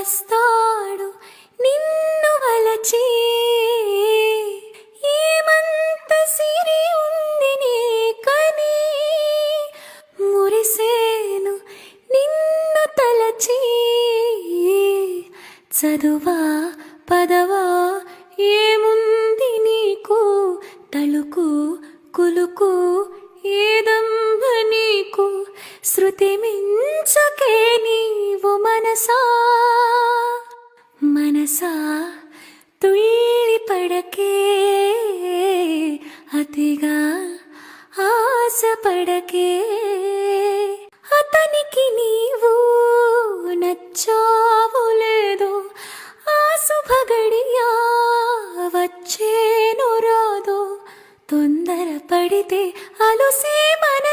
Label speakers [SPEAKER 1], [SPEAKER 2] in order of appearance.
[SPEAKER 1] వస్తాడు నిన్ను వలచి. ఏమంత సిరి ఉంది నీకని మురిసేను నిన్ను తలచి. చదువా పదవా ఏముంది నీకు, తళుకు కులుకు ఏదంబ నీకు. శృతి మించకే నీవు మనసా మనసా తుళ్ళి పడకే, అతిగా ఆశపడకే. అతనికి నీవు నచ్చావు లేదో, ఆ శుభగడియా వచ్చేను రాదో. తొందర పడితే అలుసే మనసు.